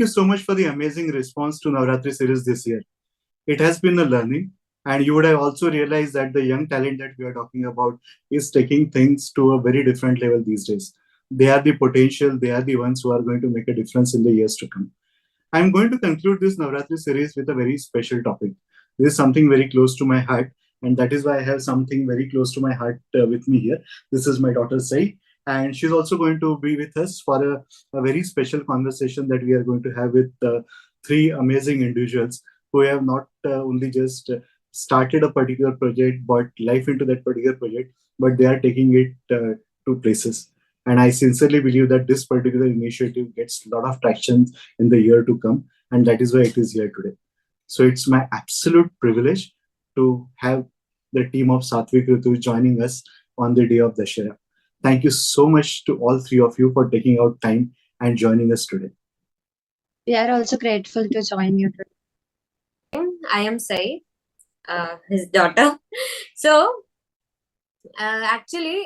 you so much for the amazing response to Navaratri series this year. It has been a learning, and you would have also realized that the young talent that we are talking about is taking things to a very different level these days. They are the potential, they are the ones who are going to make a difference in the years to come. I'm going to conclude this Navaratri series with a very special topic. This is something very close to my heart, and that is why I have something very close to my heart with me here. This is my daughter Sai, and she's also going to be with us for a very special conversation that we are going to have with three amazing individuals who have not only just started a particular project, brought life into that particular project, but they are taking it to places. And I sincerely believe that this particular initiative gets a lot of traction in the year to come, and that is why it is here today. So it's my absolute privilege to have the team of SatvikRitu joining us on the day of Dashera. Thank you so much to all three of you for taking out time and joining us today. We are also grateful to join you today. I am Sai, his daughter. So, actually,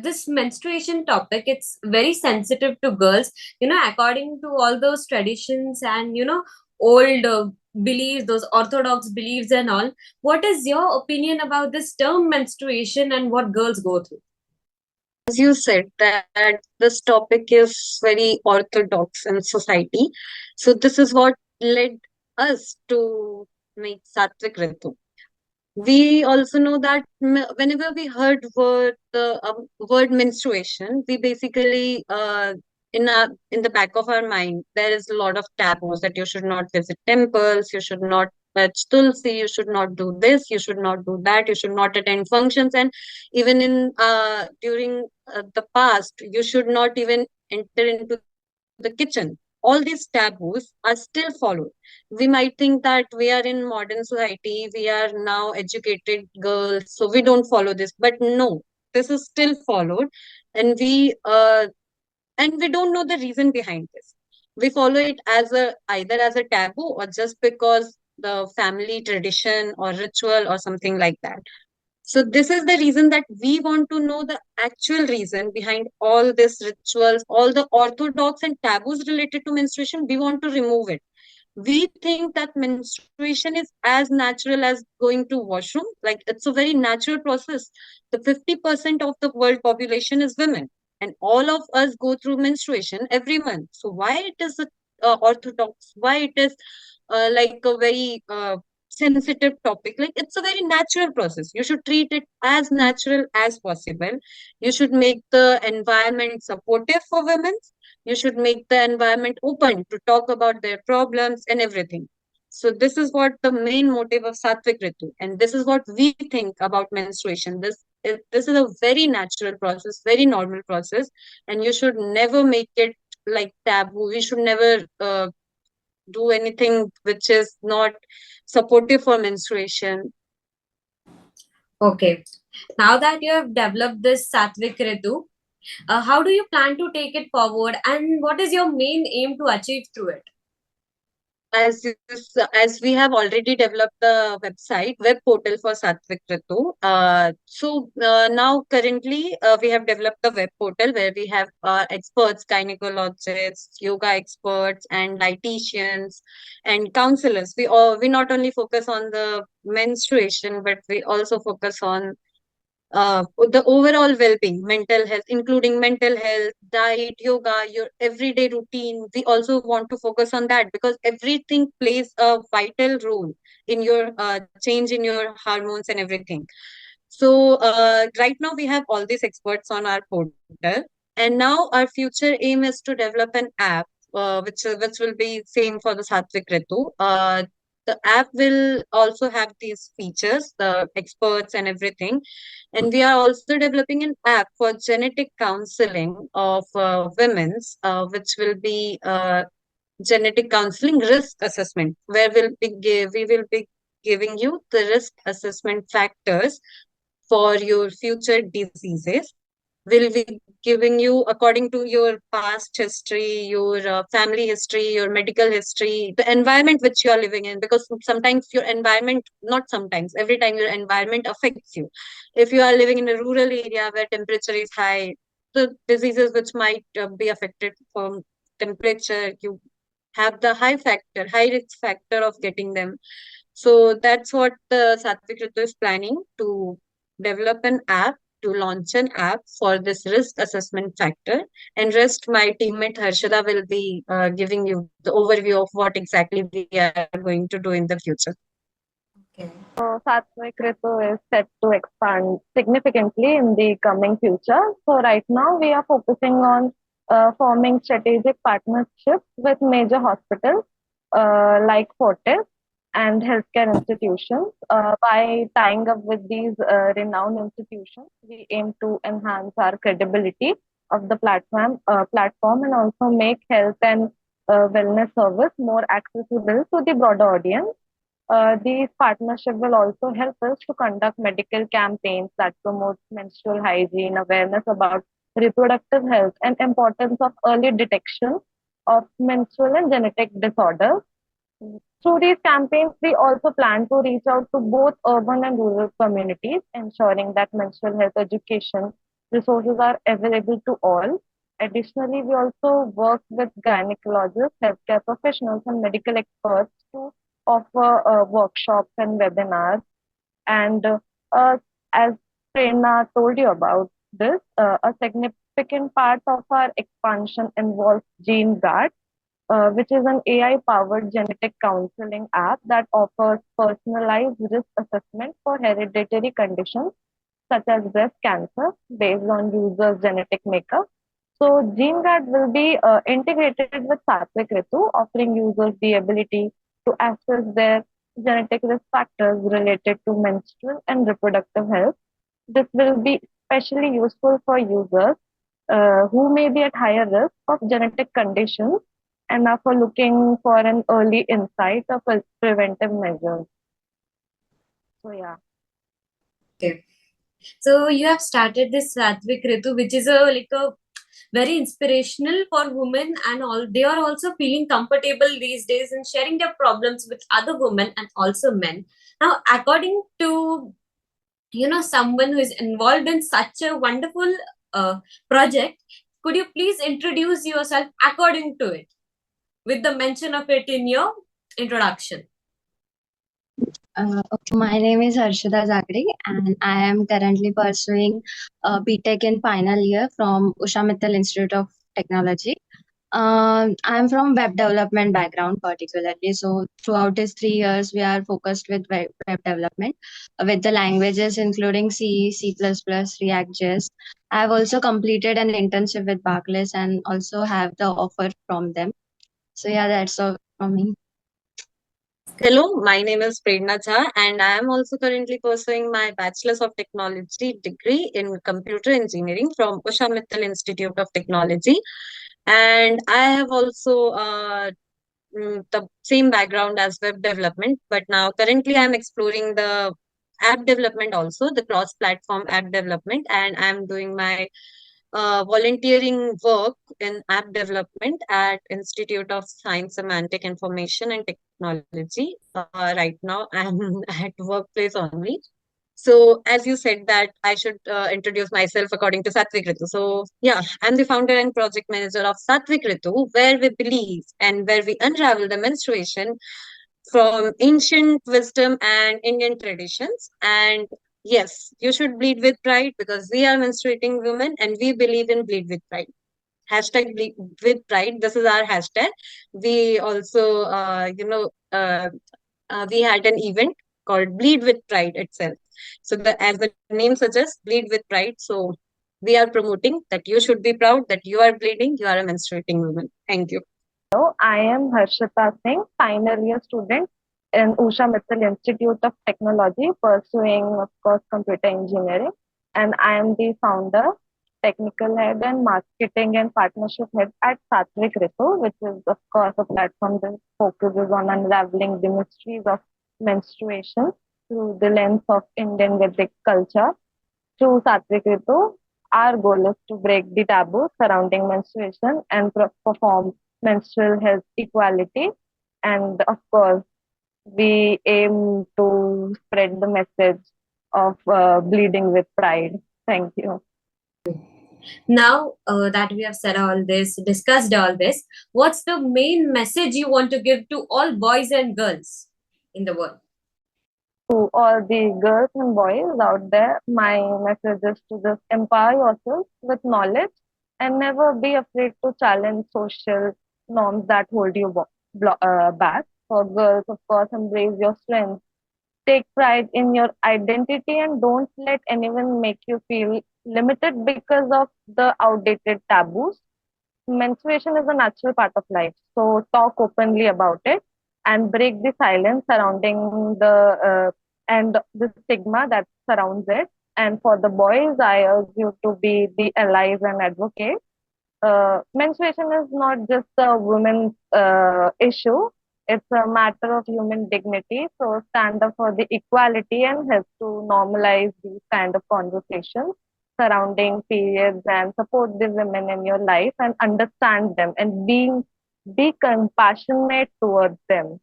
this menstruation topic, it's very sensitive to girls, according to all those traditions and old beliefs, those orthodox beliefs and all. What is your opinion about this term menstruation and what girls go through? As you said, that this topic is very orthodox in society. So this is what led us to make SatvikRitu. We also know that whenever we heard the word menstruation, we basically in the back of our mind there is a lot of taboos that you should not visit temples, you should not touch tulsi, you should not do this, you should not do that, you should not attend functions, and even in during the past, you should not even enter into the kitchen. All these taboos are still followed. We might think that we are in modern society, we are now educated girls, so we don't follow this. But no, this is still followed, and we don't know the reason behind this. We follow it as a either as a taboo or just because the family tradition or ritual or something like that. So this is the reason that we want to know the actual reason behind all these rituals, all the orthodox and taboos related to menstruation. We want to remove it. We think that menstruation is as natural as going to washroom. Like, it's a very natural process. The 50% of the world population is women, and all of us go through menstruation every month. So why it is orthodox? Why it is like a very sensitive topic? Like, it's a very natural process. You should treat it as natural as possible. You should make the environment supportive for women. You should make the environment open to talk about their problems and everything. So this is what the main motive of SatvikRitu, and this is what we think about menstruation. This is a very natural process, very normal process, and you should never make it like taboo. We should never do anything which is not supportive for menstruation. Okay. Now that you have developed this SatvikRitu, how do you plan to take it forward and what is your main aim to achieve through it? As we have already developed the web portal for SatvikRitu. Now currently we have developed the web portal where we have experts, gynecologists, yoga experts, and dietitians and counselors. We not only focus on the menstruation, but we also focus on the overall well-being, mental health, including mental health, diet, yoga, your everyday routine. We also want to focus on that because everything plays a vital role in your change in your hormones and everything. So right now we have all these experts on our portal, and now our future aim is to develop an app, which will be same for the SatvikRitu. The app will also have these features, the experts and everything. And we are also developing an app for genetic counseling of women's, which will be genetic counseling risk assessment, where we will be giving you the risk assessment factors for your future diseases. Will be giving you according to your past history, your family history, your medical history, the environment which you are living in, because sometimes your environment, not sometimes, every time your environment affects you. If you are living in a rural area where temperature is high, the diseases which might be affected from temperature, you have the high risk factor of getting them. So that's what the Satvik Ritu is planning to develop an app, to launch an app for this risk assessment factor. And rest, my teammate Harshada will be giving you the overview of what exactly we are going to do in the future. Okay. So SatvikRitu is set to expand significantly in the coming future. So right now we are focusing on forming strategic partnerships with major hospitals like Fortis and healthcare institutions. By tying up with these renowned institutions, we aim to enhance our credibility of the platform and also make health and wellness service more accessible to the broader audience. These partnerships will also help us to conduct medical campaigns that promote menstrual hygiene, awareness about reproductive health, and importance of early detection of menstrual and genetic disorders. Through these campaigns, we also plan to reach out to both urban and rural communities, ensuring that menstrual health education resources are available to all. Additionally, we also work with gynecologists, healthcare professionals, and medical experts to offer workshops and webinars. And as Prerna told you about this, a significant part of our expansion involves GeneGuard, which is an AI-powered genetic counseling app that offers personalized risk assessment for hereditary conditions such as breast cancer based on users' genetic makeup. So GeneGuard will be integrated with Satvik Ritu, offering users the ability to access their genetic risk factors related to menstrual and reproductive health. This will be especially useful for users who may be at higher risk of genetic conditions and are for looking for an early insight of preventive measures. So yeah. Okay. So you have started this Satvik Ritu, which is a very inspirational for women, and all they are also feeling comfortable these days in sharing their problems with other women and also men. Now, according to someone who is involved in such a wonderful project, could you please introduce yourself according to it with the mention of it in your introduction? Okay, my name is Harshada Zagre, and I am currently pursuing BTech in final year from Usha Mittal Institute of Technology. I'm from web development background particularly. So throughout these 3 years, we are focused with web development with the languages including C, C++, React.js. I have also completed an internship with Barclays and also have the offer from them. So yeah, that's all from me. Hello, my name is Prerna Jha, and I am also currently pursuing my Bachelor's of Technology degree in Computer Engineering from Usha Mittal Institute of Technology. And I have also the same background as web development, but now currently I'm exploring the app development also, the cross-platform app development, and I'm doing my volunteering work in app development at Institute of Science, Semantic Information and Technology. Right now, I'm at workplace only. So, as you said that I should introduce myself according to Satvik Ritu. So, yeah, I'm the founder and project manager of Satvik Ritu, where we believe and where we unravel the menstruation from ancient wisdom and Indian traditions. And yes, you should bleed with pride because we are menstruating women and we believe in bleed with pride. Hashtag bleed with pride. This is our hashtag. We also, we had an event called Bleed with Pride itself. So, as the name suggests, bleed with pride. So, we are promoting that you should be proud that you are bleeding, you are a menstruating woman. Thank you. Hello, I am Harshita Singh, final year student in Usha Mittal Institute of Technology, pursuing, of course, computer engineering. And I am the founder, technical head, and marketing and partnership head at Satvik Ritu, which is, of course, a platform that focuses on unraveling the mysteries of menstruation through the lens of Indian Vedic culture. Through Satvik Ritu, our goal is to break the taboo surrounding menstruation and perform menstrual health equality. And of course, we aim to spread the message of bleeding with pride. Thank you. Now that we have said all this, discussed all this, what's the main message you want to give to all boys and girls in the world? To all the girls and boys out there, my message is to just empower yourself with knowledge and never be afraid to challenge social norms that hold you back. For girls, of course, embrace your strengths. Take pride in your identity and don't let anyone make you feel limited because of the outdated taboos. Menstruation is a natural part of life, so talk openly about it and break the silence surrounding and the stigma that surrounds it. And for the boys, I urge you to be the allies and advocates. Menstruation is not just a women's issue, it's a matter of human dignity. So stand up for the equality and help to normalize these kind of conversations surrounding periods and support the women in your life and understand them and be compassionate towards them.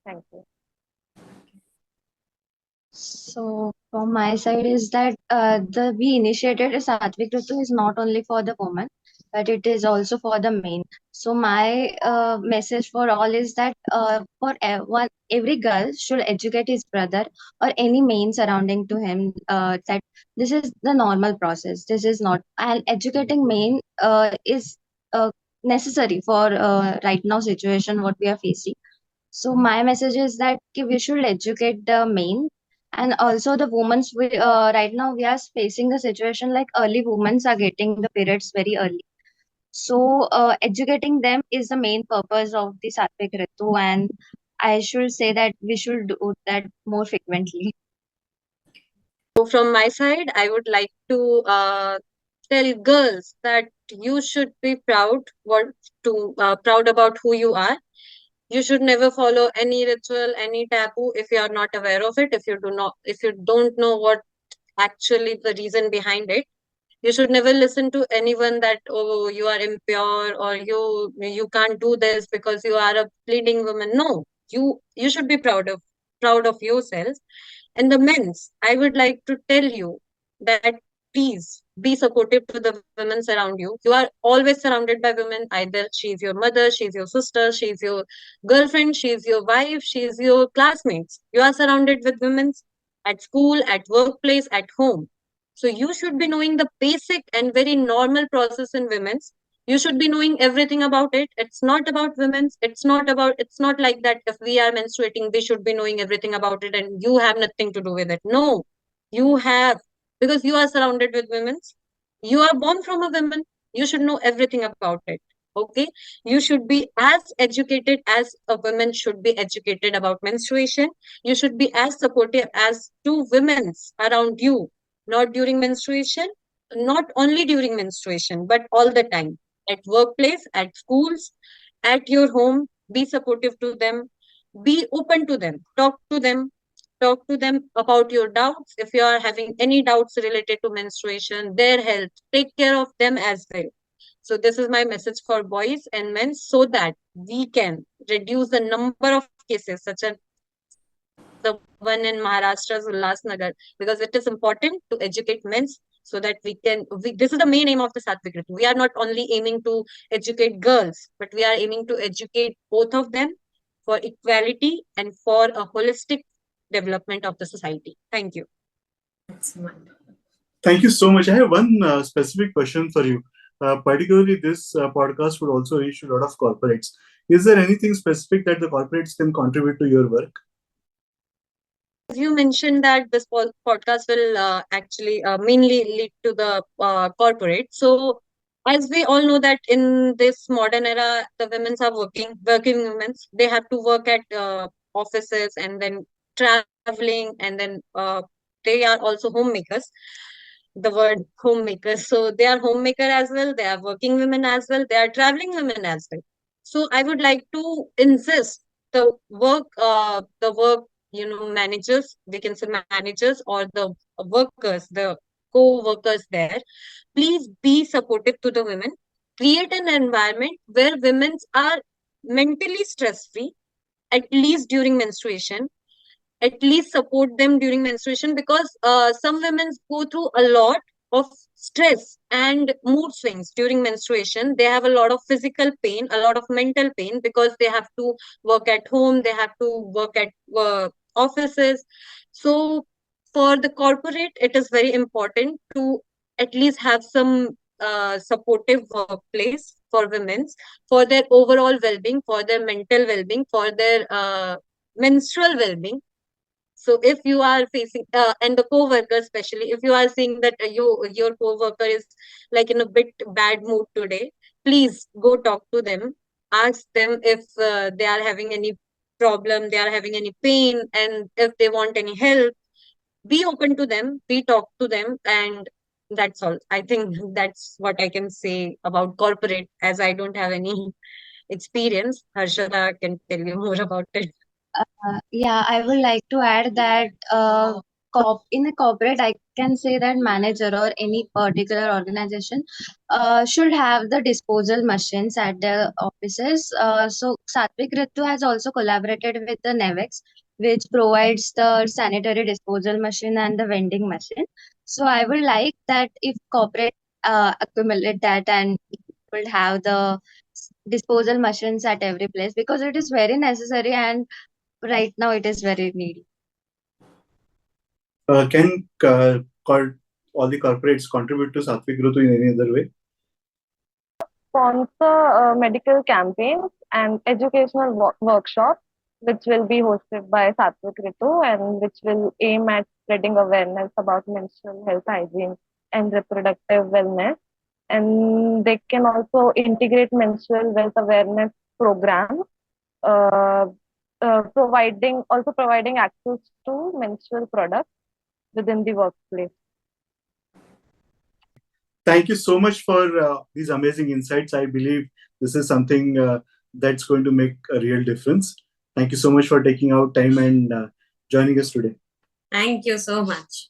Thank you. So from my side is that the we initiated a Satvik Ritu is not only for the woman, but it is also for the men. So my message for all is that every girl should educate his brother or any man surrounding to him that this is the normal process. This is not, and educating men is necessary for right now situation what we are facing. So my message is that we should educate the men and also the women's. Right now we are facing the situation like early women are getting the periods very early. So educating them is the main purpose of the Satvik Ritu, and I should say that we should do that more frequently. So from my side, I would like to tell girls that you should be proud about who you are. You should never follow any ritual, any taboo if you are not aware of it. If you don't know what actually the reason behind it, you should never listen to anyone that, oh, you are impure, or you can't do this because you are a bleeding woman. No, you should be proud of yourself. And the men's, I would like to tell you that please be supportive to the women around you. You are always surrounded by women. Either she is your mother, she is your sister, she is your girlfriend, she is your wife, she is your classmates. You are surrounded with women at school, at workplace, at home. So you should be knowing the basic and very normal process in women's. You should be knowing everything about it. It's not about women's. It's not like that if we are menstruating, we should be knowing everything about it and you have nothing to do with it. No, you have, because you are surrounded with women's. You are born from a woman. You should know everything about it. Okay. You should be as educated as a woman should be educated about menstruation. You should be as supportive as two women's around you, not during menstruation, not only during menstruation, but all the time, at workplace, at schools, at your home. Be supportive to them, be open to them, talk to them about your doubts. If you are having any doubts related to menstruation, their health, take care of them as well. So this is my message for boys and men, so that we can reduce the number of cases such as the one in Maharashtra's Ulhasnagar, because it is important to educate men so that this is the main aim of the Satvik Ritu. We are not only aiming to educate girls, but we are aiming to educate both of them for equality and for a holistic development of the society. Thank you. That's wonderful. Thank you so much. I have one specific question for you. Particularly, this podcast would also reach a lot of corporates. Is there anything specific that the corporates can contribute to your work? As you mentioned that this podcast will actually mainly lead to the corporate. So as we all know that in this modern era, the women are working women. They have to work at offices and then traveling, and then they are also homemakers. The word homemakers. So they are homemaker as well. They are working women as well. They are traveling women as well. So I would like to insist the work, managers, we can say managers, or the workers, the co-workers there, please be supportive to the women. Create an environment where women are mentally stress free, at least during menstruation. At least support them during menstruation, because some women go through a lot of stress and mood swings during menstruation. They have a lot of physical pain, a lot of mental pain, because they have to work at home, they have to work at offices. So for the corporate, it is very important to at least have some supportive workplace for women, for their overall well-being, for their mental well-being, for their menstrual well-being. So if you are facing, and the co-worker especially, if you are seeing that your co-worker is like in a bit bad mood today, please go talk to them. Ask them if they are having any problem, they are having any pain, and if they want any help. Be open to them, be talk to them, and that's all. I think that's what I can say about corporate, as I don't have any experience. Harshada can tell you more about it. Yeah, I would like to add that in a corporate, I can say that manager or any particular organization should have the disposal machines at their offices. So Satvik Ritu has also collaborated with the Nevex, which provides the sanitary disposal machine and the vending machine. So I would like that if corporate accumulate that and will have the disposal machines at every place, because it is very necessary and right now it is very needy. Can all the corporates contribute to SatvikRitu in any other way? Sponsor medical campaigns and educational workshops, which will be hosted by SatvikRitu and which will aim at spreading awareness about menstrual health, hygiene, and reproductive wellness. And they can also integrate menstrual health awareness programs, uh, providing access to menstrual products within the workplace. Thank you so much for these amazing insights. I believe this is something that's going to make a real difference. Thank you so much for taking out time and joining us today. Thank you so much.